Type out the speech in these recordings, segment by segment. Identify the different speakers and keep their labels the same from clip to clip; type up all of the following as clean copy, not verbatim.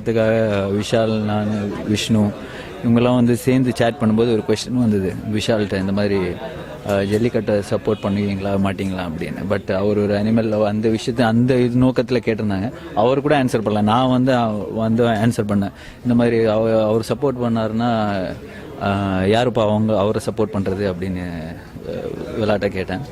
Speaker 1: படத்துக்காக விஷால், நான், விஷ்ணு இவங்கெல்லாம் வந்து சேர்ந்து சேட் பண்ணும்போது ஒரு கொஸ்டின் வந்தது விஷால்கிட்ட, இந்த மாதிரி ஜல்லிக்கட்டை சப்போர்ட் பண்ணுவீங்களா மாட்டிங்களா அப்படின்னு. பட் அவர் ஒரு அனிமலில் அந்த விஷயத்தை அந்த இது நோக்கத்தில் கேட்டிருந்தாங்க. அவர் கூட ஆன்சர் பண்ணல. நான் வந்து ஆன்சர் பண்ணேன். இந்த மாதிரி அவர் சப்போர்ட் பண்ணாருன்னா யாருப்பா அவரை சப்போர்ட் பண்ணுறது அப்படின்னு விளையாட்ட கேட்டேன்.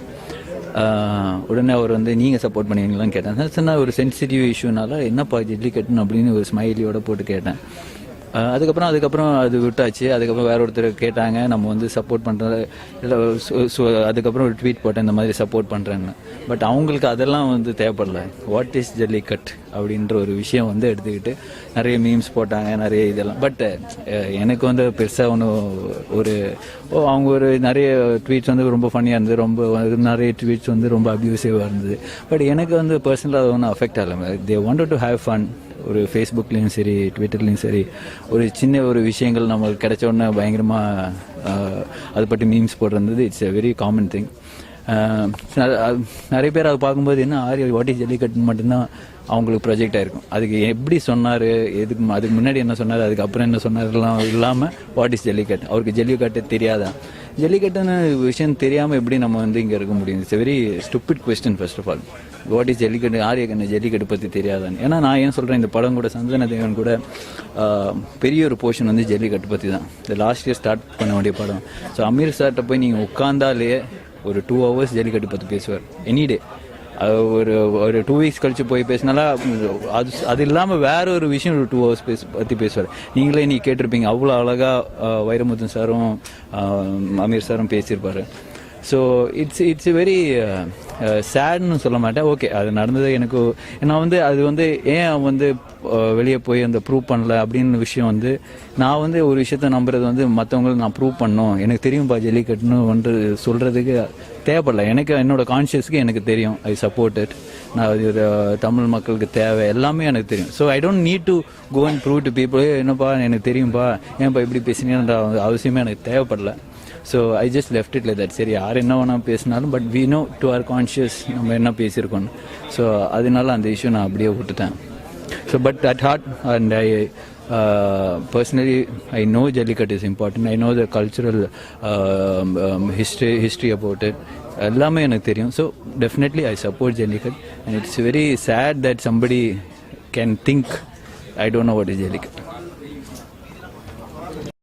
Speaker 1: உடனே அவர் வந்து நீங்கள் சப்போர்ட் பண்ணுவீங்களான்னு கேட்டேன். சொன்னால் ஒரு சென்சிட்டிவ் இஷ்யூனால என்னப்பா ஜல்லிக்கட்டுன்னு அப்படின்னு ஒரு ஸ்மைலியோட போட்டு கேட்டேன். அதுக்கப்புறம் அது விட்டாச்சு. அதுக்கப்புறம் வேற ஒருத்தர் கேட்டாங்க, நம்ம வந்து சப்போர்ட் பண்ணுறது இல்லை. அதுக்கப்புறம் ஒரு ட்வீட் போட்டேன், இந்த மாதிரி சப்போர்ட் பண்ணுறேன்னு. பட் அவங்களுக்கு அதெல்லாம் வந்து தேவைப்படல. வாட் இஸ் ஜல்லிக்கட் அப்படின்ற ஒரு விஷயம் வந்து எடுத்துக்கிட்டு நிறைய மீம்ஸ் போட்டாங்க, நிறைய இதெல்லாம். பட் எனக்கு வந்து பெருசாக ஒன்று அவங்க ஒரு நிறைய ட்வீட்ஸ் வந்து ரொம்ப ஃபன்னியாக இருந்தது, ரொம்ப நிறைய ட்வீட்ஸ் வந்து ரொம்ப அப்யூசிவாக இருந்தது. பட் எனக்கு வந்து பர்சனலாக அது ஒன்றும் அஃபெக்ட் ஆகலை. They wanted to have fun. ஒரு ஃபேஸ்புக்லேயும் சரி, ட்விட்டர்லேயும் சரி, ஒரு சின்ன ஒரு விஷயங்கள் நம்மளுக்கு கிடைச்ச உடனே பயங்கரமாக அதை பற்றி மீம்ஸ் போடுறது it's a very common thing. நிறைய பேர் அதை பார்க்கும்போது என்ன வாட் இஸ் ஜல்லிக்கட்டுன்னு மட்டும்தான் அவங்களுக்கு ப்ரொஜெக்ட் ஆகிருக்கும். அதுக்கு எப்படி சொன்னார், அதுக்கு முன்னாடி என்ன சொன்னார், அதுக்கப்புறம் என்ன சொன்னார்லாம் இல்லாமல் வாட் இஸ் ஜல்லிக்கட்டு, அவருக்கு ஜல்லிக்கட்டு தெரியாதான். ஜல்லிக்கட்டுன்னு விஷயம் தெரியாமல் எப்படி நம்ம வந்து இங்கே இருக்க முடியும்? It's very stupid question. First of all, what is jallikattu, ஆரியக்கண்ணு ஜல்லிக்கட்டு பற்றி தெரியாதான்னு. ஏன்னா நான் ஏன் சொல்கிறேன், இந்த படம் கூட சந்தன தேவன் கூட பெரிய ஒரு போர்ஷன் வந்து ஜல்லிக்கட்டு பற்றி தான். இந்த லாஸ்ட் இயர் ஸ்டார்ட் பண்ண வேண்டிய படம். ஸோ அமீர் சார்கிட்ட போய் நீங்கள் உட்காந்தாலே ஒரு 2 hours ஜல்லிக்கட்டு பற்றி பேசுவார் எனிடே. ஒரு 2 weeks கழிச்சு போய் பேசினாலா அது இல்லாமல் வேற ஒரு விஷயம் ஒரு 2 hours பற்றி பேசுவார். நீங்களே நீ கேட்டிருப்பீங்க, அவ்வளோ அழகாக வைரமுத்து சாரும் அமீர் சாரும் பேசியிருப்பாரு. ஸோ இட்ஸ் வெரி சேட்னு சொல்ல மாட்டேன். ஓகே, அது நடந்தது. எனக்கு நான் வந்து அது வந்து ஏன் வந்து வெளியே போய் அந்த ப்ரூவ் பண்ணல அப்படின்னு விஷயம் வந்து, நான் வந்து ஒரு விஷயத்த நம்புறது வந்து மற்றவங்களுக்கு நான் ப்ரூவ் பண்ணணும், எனக்கு தெரியும்பா ஜல்லிக்கட்டுன்னு வந்து சொல்கிறதுக்கு தேவைப்படல. எனக்கு என்னோட கான்ஷியஸ்க்கு எனக்கு தெரியும். I support it. நான் ஒரு தமிழ் மக்களுக்கு தேவை எல்லாமே எனக்கு தெரியும். So I don't need to go and prove to people, என்னப்பா எனக்கு தெரியும்பா, ஏன்ப்பா இப்படி பேசினேன்ற அவசியமே எனக்கு தேவைப்படல. So I just left it like that. சரி, யார் என்ன வேணால் பேசினாலும், but we know to our conscious நம்ம என்ன பேசியிருக்கோம். ஸோ அதனால அந்த இஷ்யூ நான் அப்படியே விட்டுட்டேன். So but at heart and I personally I know Jallikattu is important. I know the cultural history about it. எல்லாமே எனக்கு தெரியும். So definitely I support jallikattu. And it's very sad that somebody can think I don't know what is Jallikattu.